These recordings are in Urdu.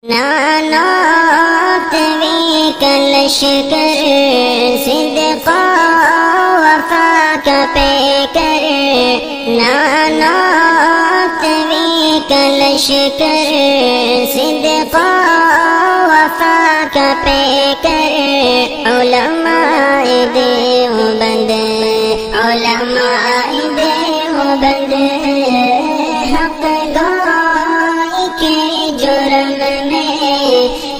نانات وی کلشکر صدقہ وفا کا پیکر نانات وی کلشکر صدقہ وفا کا پیکر علماء دیوبند علماء دیوبند حق گوائی کے جرم میں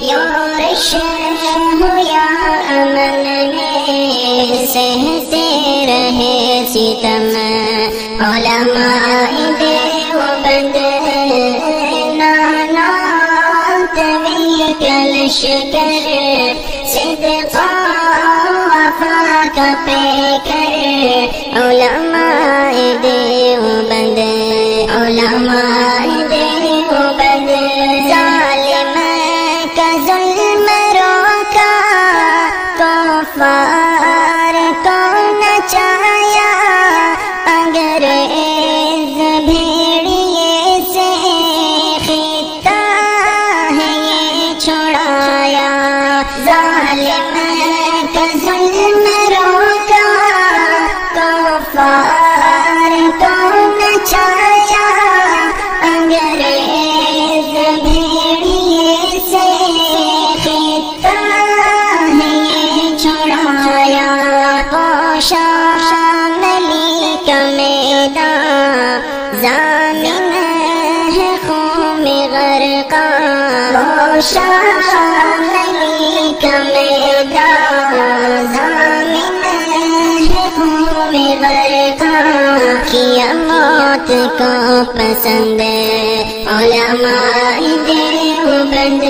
یورش ہو یا امن میں سہتے رہے ستم علماء دیوبند نانات وی کلشکر صدقہ وفا کا پیکر علماء دیوبند علماء دیوبند ظالم کا ظلم روکا کفار کو نچایا انگریز بھیڑیے سے خطہ ہے یہ چھڑایا ظالم کا ظلم روکا کفار کو نچایا انگریز بھیڑیے سے خطہ ہے یہ چھڑایا پوشا ملی کا میدان ضامن ہے خون غرقہ پوشا ملی کا میدان ضامن ہے خون غرقہ کیا موت کو پسند علماء دیوبند